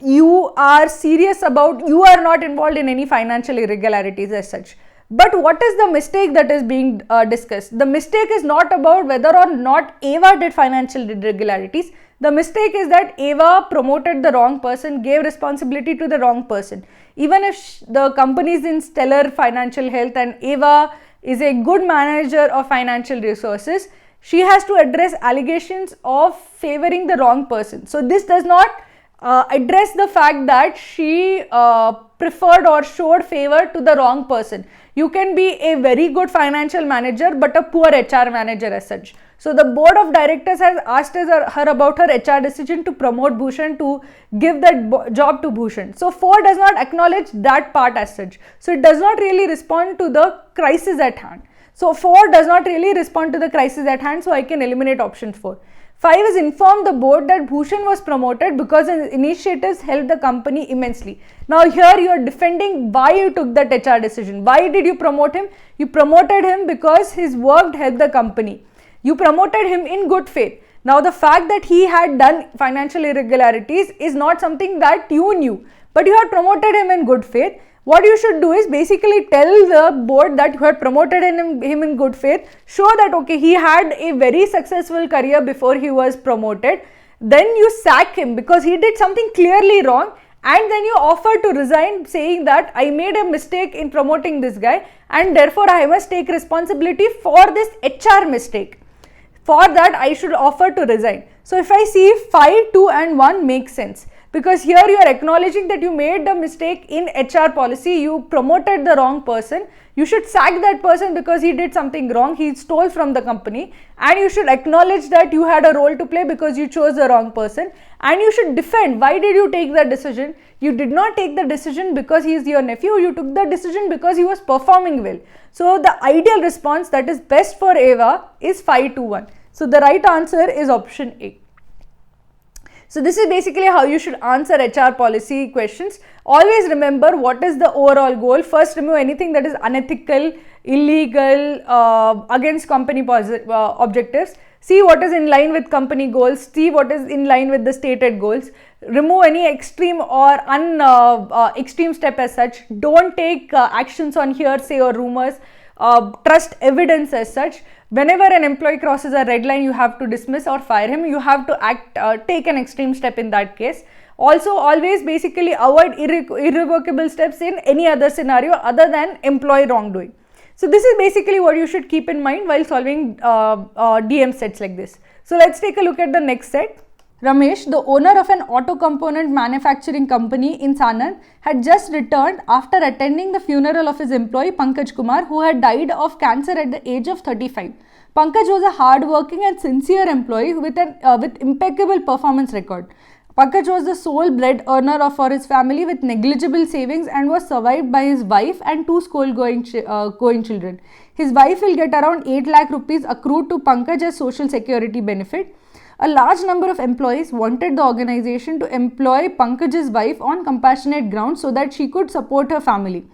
you are serious about, you are not involved in any financial irregularities as such. But what is the mistake that is being discussed? The mistake is not about whether or not Eva did financial irregularities. The mistake is that Eva promoted the wrong person, gave responsibility to the wrong person. Even if the company is in stellar financial health and Eva is a good manager of financial resources, she has to address allegations of favoring the wrong person. So this does not address the fact that she preferred or showed favor to the wrong person. You can be a very good financial manager but a poor HR manager as such. So the board of directors has asked her about her HR decision to promote Bhushan, to give that job to Bhushan. So 4 does not acknowledge that part as such. So it does not really respond to the crisis at hand. So 4 does not really respond to the crisis at hand, so I can eliminate option 4. 5 is inform the board that Bhushan was promoted because his initiatives helped the company immensely. Now here you are defending why you took that HR decision. Why did you promote him? You promoted him because his work helped the company. You promoted him in good faith. Now the fact that he had done financial irregularities is not something that you knew, but you had promoted him in good faith. What you should do is basically tell the board that you had promoted him in good faith, show that okay, he had a very successful career before he was promoted. Then you sack him because he did something clearly wrong, and then you offer to resign saying that I made a mistake in promoting this guy and therefore I must take responsibility for this HR mistake. For that I should offer to resign. So if I see 5, 2 and 1 makes sense, because here you are acknowledging that you made a mistake in HR policy, you promoted the wrong person, you should sack that person because he did something wrong, he stole from the company, and you should acknowledge that you had a role to play because you chose the wrong person, and you should defend why did you take that decision. You did not take the decision because he is your nephew, you took the decision because he was performing well. So the ideal response that is best for Eva is 5 to 1. So the right answer is option A. So this is basically how you should answer HR policy questions. Always remember what is the overall goal. First, remove anything that is unethical, illegal, against company objectives. See what is in line with company goals. See what is in line with the stated goals. Remove any extreme or extreme step as such. Don't take actions on hearsay or rumors. Trust evidence as such. Whenever an employee crosses a red line, you have to dismiss or fire him. You have to take an extreme step in that case. Also, always basically avoid irrevocable steps in any other scenario other than employee wrongdoing. So this is basically what you should keep in mind while solving DM sets like this. So let's take a look at the next set. Ramesh, the owner of an auto component manufacturing company in Sanand, had just returned after attending the funeral of his employee Pankaj Kumar, who had died of cancer at the age of 35. Pankaj was a hard-working and sincere employee with impeccable performance record. Pankaj was the sole bread earner for his family with negligible savings and was survived by his wife and two school-going children. His wife will get around 8 lakh rupees accrued to Pankaj as social security benefit. A large number of employees wanted the organization to employ Pankaj's wife on compassionate grounds so that she could support her family.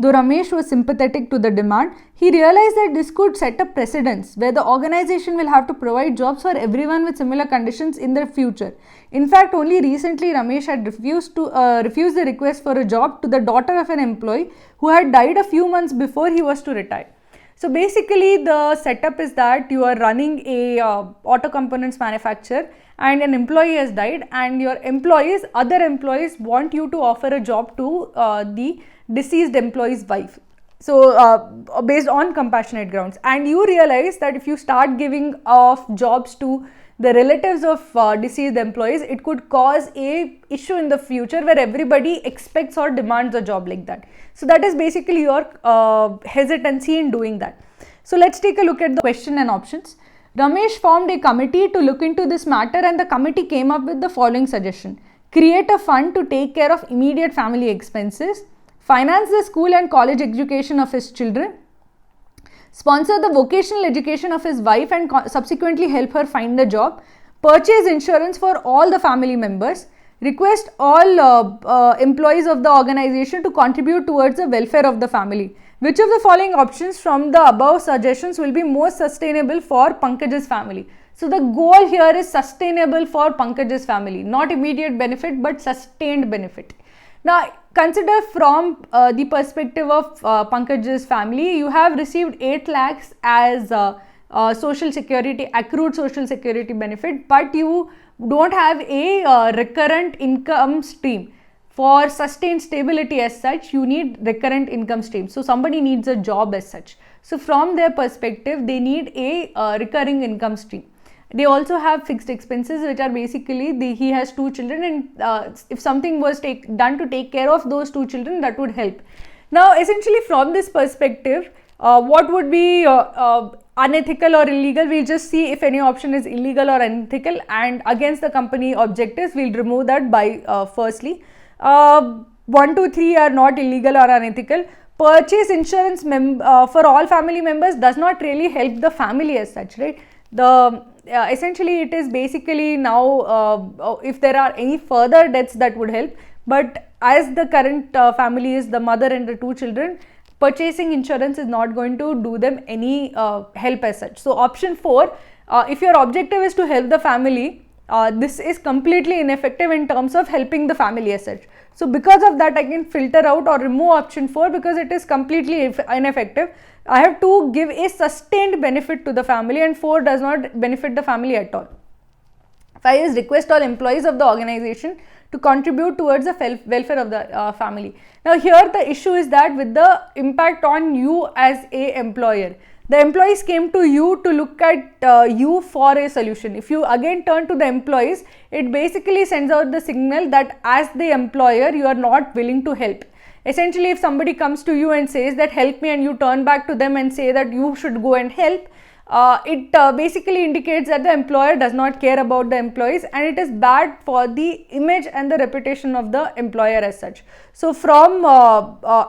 Though Ramesh was sympathetic to the demand, he realized that this could set a precedence where the organization will have to provide jobs for everyone with similar conditions in the future. In fact, only recently Ramesh had refused the request for a job to the daughter of an employee who had died a few months before he was to retire. So basically the setup is that you are running a auto components manufacturer and an employee has died, and your other employees want you to offer a job to the deceased employee's wife. So based on compassionate grounds, and you realize that if you start giving off jobs to the relatives of deceased employees, it could cause a issue in the future where everybody expects or demands a job like that. So that is basically your hesitancy in doing that. So let's take a look at the question and options. Ramesh formed a committee to look into this matter, and the committee came up with the following suggestion. Create a fund to take care of immediate family expenses, finance the school and college education of his children, sponsor the vocational education of his wife and subsequently help her find a job, purchase insurance for all the family members, request all employees of the organization to contribute towards the welfare of the family. Which of the following options from the above suggestions will be most sustainable for Pankaj's family? So the goal here is sustainable for Pankaj's family, not immediate benefit but sustained benefit. Now consider from the perspective of Pankaj's family, you have received 8 lakhs as social security, accrued social security benefit, but you don't have a recurrent income stream. For sustained stability as such, you need recurrent income stream. So somebody needs a job as such. So from their perspective, they need a recurring income stream. They also have fixed expenses, which are basically he has 2 children, and if something was done to take care of those 2 children, that would help. Now essentially from this perspective, what would be unethical or illegal? We'll just see if any option is illegal or unethical, and against the company objectives, we'll remove that by firstly. 1, 2, 3 are not illegal or unethical. Purchase insurance for all family members does not really help the family as such, right? Essentially it is basically now if there are any further deaths that would help, but as the current family is the mother and the 2 children, purchasing insurance is not going to do them any help as such. So option 4, if your objective is to help the family, this is completely ineffective in terms of helping the family as such. So because of that, I can filter out or remove option 4 because it is completely ineffective. I have to give a sustained benefit to the family, and 4 does not benefit the family at all. 5 is request all employees of the organization to contribute towards the welfare of the family. Now here the issue is that with the impact on you as a employer, the employees came to you to look at you for a solution. If you again turn to the employees, it basically sends out the signal that as the employer, you are not willing to help. Essentially, if somebody comes to you and says that help me, and you turn back to them and say that you should go and help, it basically indicates that the employer does not care about the employees, and it is bad for the image and the reputation of the employer as such. So from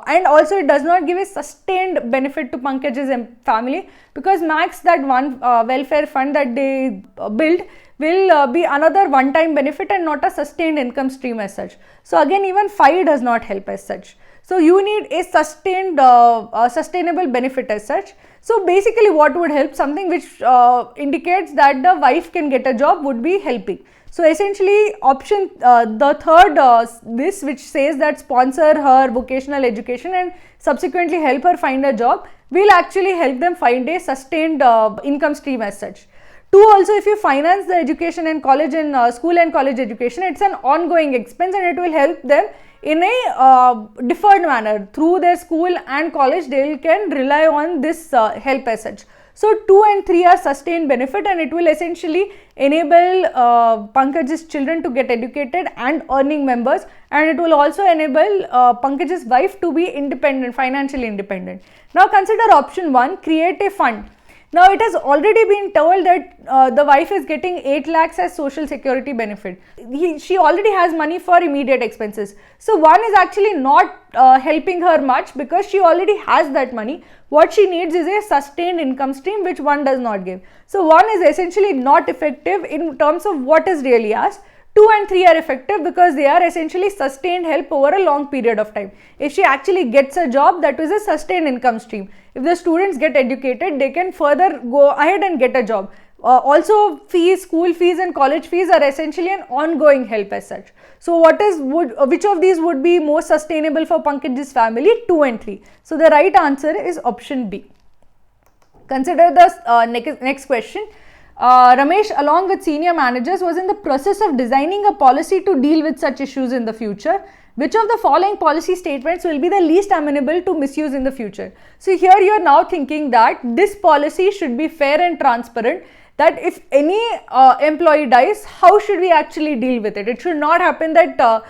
and also it does not give a sustained benefit to Pankaj's family, because max that one welfare fund that they build will be another one-time benefit and not a sustained income stream as such. So again, even 5 does not help as such. So you need a sustained sustainable benefit as such. So basically what would help, something which indicates that the wife can get a job, would be helping. So essentially option the third this which says that sponsor her vocational education and subsequently help her find a job, will actually help them find a sustained income stream as such. 2, also if you finance the education and college and school and college education, it's an ongoing expense and it will help them in a deferred manner. Through their school and college, they can rely on this help as such. So 2 and 3 are sustained benefit, and it will essentially enable Pankaj's children to get educated and earning members, and it will also enable Pankaj's wife to be independent, financially independent. Now consider option 1, create a fund. Now it has already been told that the wife is getting 8 lakhs as social security benefit. She already has money for immediate expenses. So one is actually not helping her much because she already has that money. What she needs is a sustained income stream, which one does not give. So one is essentially not effective in terms of what is really asked. 2 and 3 are effective because they are essentially sustained help over a long period of time. If she actually gets a job, that is a sustained income stream. If the students get educated, they can further go ahead and get a job. Also, fees, school fees and college fees are essentially an ongoing help as such. So which of these would be more sustainable for Pankaj's family? 2 and 3. So the right answer is option B. Consider the next question. Ramesh, along with senior managers, was in the process of designing a policy to deal with such issues in the future. Which of the following policy statements will be the least amenable to misuse in the future? So here you are now thinking that this policy should be fair and transparent, that if any employee dies, how should we actually deal with it? It should not happen that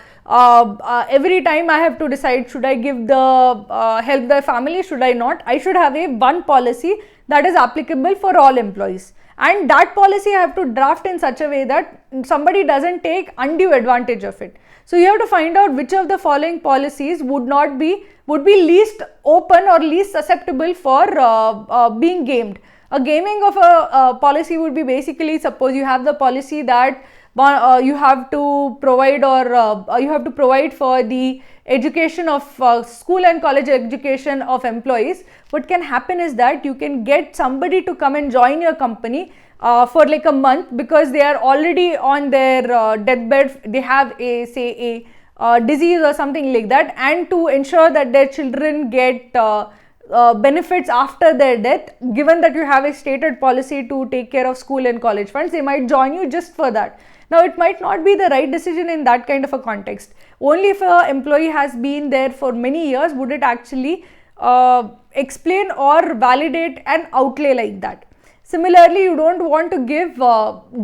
every time I have to decide, should I give the help the family, should I not? I should have one policy that is applicable for all employees. And that policy I have to draft in such a way that somebody doesn't take undue advantage of it. So you have to find out which of the following policies would be least open or least susceptible for being gamed. A gaming of a policy would be basically, suppose you have the policy that you have to provide for the education of school and college education of employees. What can happen is that you can get somebody to come and join your company for like a month because they are already on their deathbed, they have a disease or something like that, and to ensure that their children get benefits after their death, given that you have a stated policy to take care of school and college funds, they might join you just for that. Now it might not be the right decision in that kind of a context. Only if an employee has been there for many years would it actually explain or validate an outlay like that. Similarly, you don't want to give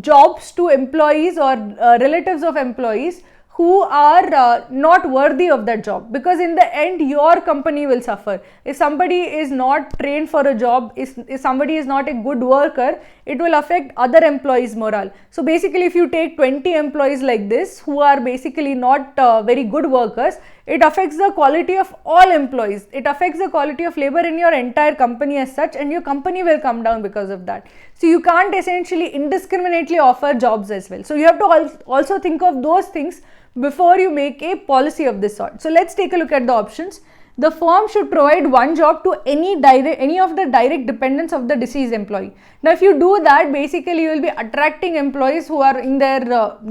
jobs to employees or relatives of employees who are not worthy of that job, because in the end your company will suffer. If somebody is not trained for a job, if somebody is not a good worker, it will affect other employees' morale. So basically if you take 20 employees like this who are basically not very good workers, it affects the quality of all employees. It affects the quality of labor in your entire company as such, and your company will come down because of that. So you can't essentially indiscriminately offer jobs as well. So you have to also think of those things before you make a policy of this sort. So let's take a look at the options. The firm should provide one job to any of the direct dependents of the deceased employee. Now if you do that, basically you will be attracting employees who are in their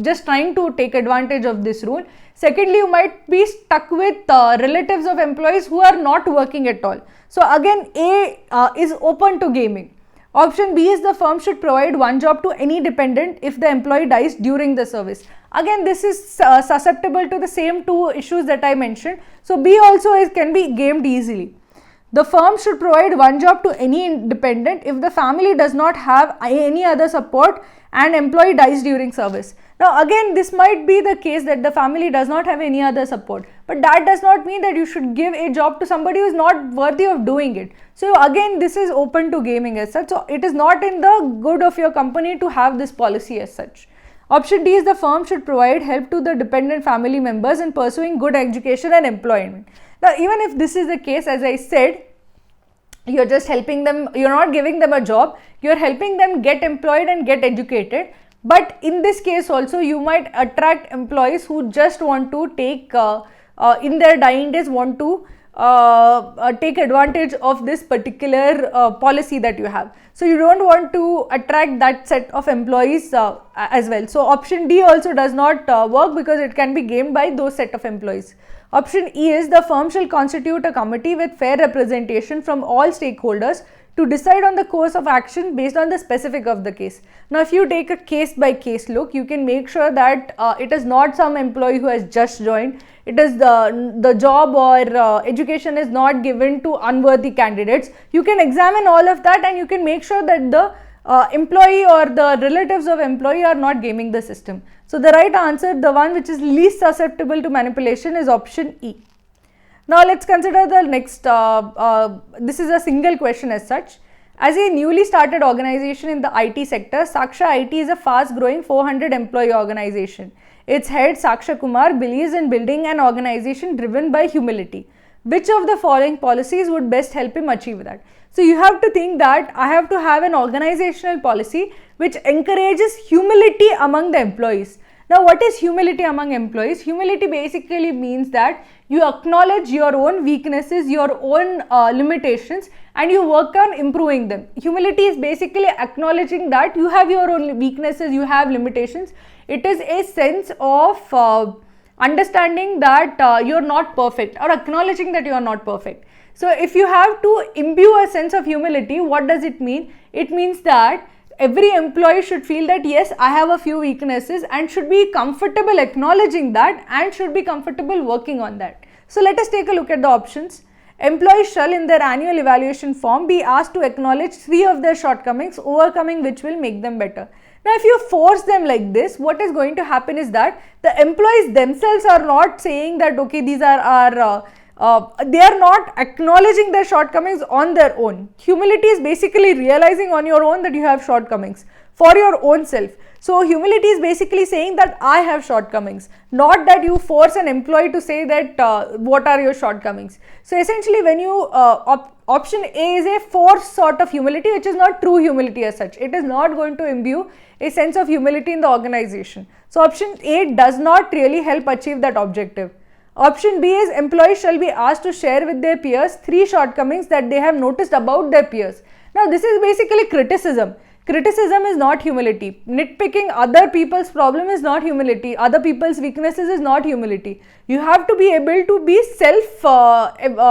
just trying to take advantage of this rule. Secondly, you might be stuck with relatives of employees who are not working at all. So again, A is open to gaming. Option B is the firm should provide one job to any dependent if the employee dies during the service. Again, this is susceptible to the same two issues that I mentioned. So B also can be gamed easily. The firm should provide one job to any dependent if the family does not have any other support and employee dies during service. Now again, this might be the case that the family does not have any other support, but that does not mean that you should give a job to somebody who is not worthy of doing it. So again, this is open to gaming as such. So it is not in the good of your company to have this policy as such. Option D is the firm should provide help to the dependent family members in pursuing good education and employment. Now even if this is the case, as I said, you're just helping them, you're not giving them a job, you're helping them get employed and get educated. But in this case also, you might attract employees who just want to take, in their dying days, want to take advantage of this particular policy that you have. So you don't want to attract that set of employees as well. So option D also does not work because it can be gamed by those set of employees. Option E is the firm shall constitute a committee with fair representation from all stakeholders to decide on the course of action based on the specific of the case. Now if you take a case by case look, you can make sure that it is not some employee who has just joined, it is the job or education is not given to unworthy candidates. You can examine all of that and you can make sure that the employee or the relatives of employee are not gaming the system. So the right answer, the one which is least susceptible to manipulation, is option E. Now let's consider the next, this is a single question as such. As a newly started organization in the IT sector, Saksha IT is a fast-growing 400 employee organization. Its head, Saksha Kumar, believes in building an organization driven by humility. Which of the following policies would best help him achieve that? So you have to think that I have to have an organizational policy which encourages humility among the employees. Now, what is humility among employees? Humility basically means that you acknowledge your own weaknesses, your own limitations, and you work on improving them. Humility is basically acknowledging that you have your own weaknesses, you have limitations. It is a sense of understanding that you're not perfect, or acknowledging that you are not perfect. So if you have to imbue a sense of humility, what does it mean? It means that every employee should feel that yes, I have a few weaknesses, and should be comfortable acknowledging that, and should be comfortable working on that. So let us take a look at the options. Employees shall in their annual evaluation form be asked to acknowledge 3 of their shortcomings, overcoming which will make them better. Now, if you force them like this, what is going to happen is that the employees themselves are not saying that okay, these are our they are not acknowledging their shortcomings on their own. Humility is basically realizing on your own that you have shortcomings for your own self. So humility is basically saying that I have shortcomings, not that you force an employee to say that what are your shortcomings. So essentially, when you option A is a forced sort of humility, which is not true humility as such. It is not going to imbue a sense of humility in the organization. So option A does not really help achieve that objective. Option B is employees shall be asked to share with their peers 3 shortcomings that they have noticed about their peers. Now, this is basically criticism. Criticism is not humility. Nitpicking other people's problem is not humility. Other people's weaknesses is not humility. You have to be able to be self-aware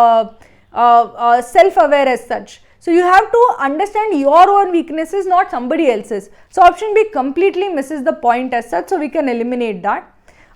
as such. So you have to understand your own weaknesses, not somebody else's. So option B completely misses the point as such, so we can eliminate that.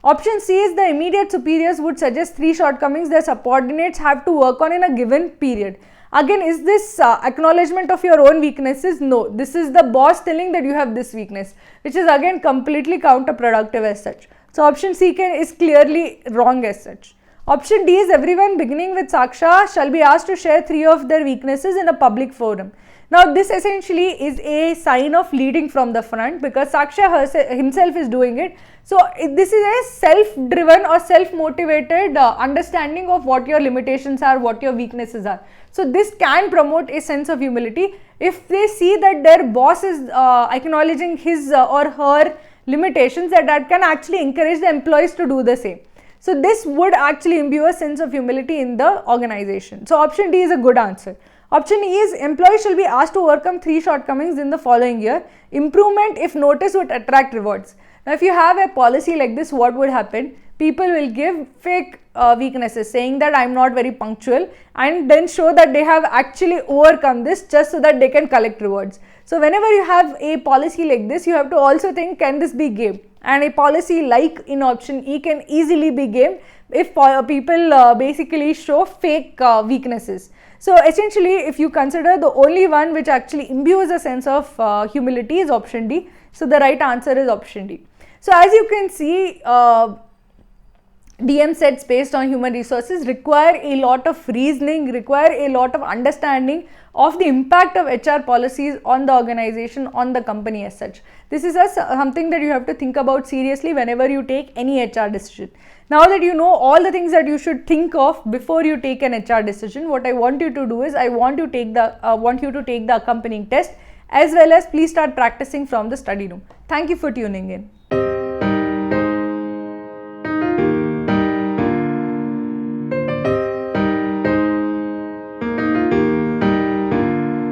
Option C is the immediate superiors would suggest 3 shortcomings their subordinates have to work on in a given period. Again, is this acknowledgement of your own weaknesses? No, this is the boss telling that you have this weakness, which is again completely counterproductive as such. So option C is clearly wrong as such. Option D is everyone beginning with Saksha shall be asked to share 3 of their weaknesses in a public forum. Now, this essentially is a sign of leading from the front, because Saksha himself is doing it. So this is a self-driven or self-motivated understanding of what your limitations are, what your weaknesses are. So this can promote a sense of humility. If they see that their boss is acknowledging his or her limitations, that can actually encourage the employees to do the same. So this would actually imbue a sense of humility in the organization. So option D is a good answer. Option E is employees shall be asked to overcome 3 shortcomings in the following year. Improvement if noticed would attract rewards. Now, if you have a policy like this, what would happen? People will give fake weaknesses, saying that I am not very punctual, and then show that they have actually overcome this just so that they can collect rewards. So whenever you have a policy like this, you have to also think, can this be gamed? And a policy like in option E can easily be gamed if people basically show fake weaknesses. So essentially, if you consider, the only one which actually imbues a sense of humility is option D. So the right answer is option D. So as you can see, DM sets based on human resources require a lot of reasoning, require a lot of understanding of the impact of HR policies on the organization, on the company as such. This is something that you have to think about seriously whenever you take any HR decision. Now that you know all the things that you should think of before you take an HR decision, what I want you to do is I want you to take the accompanying test, as well as please start practicing from the study room. Thank you for tuning in.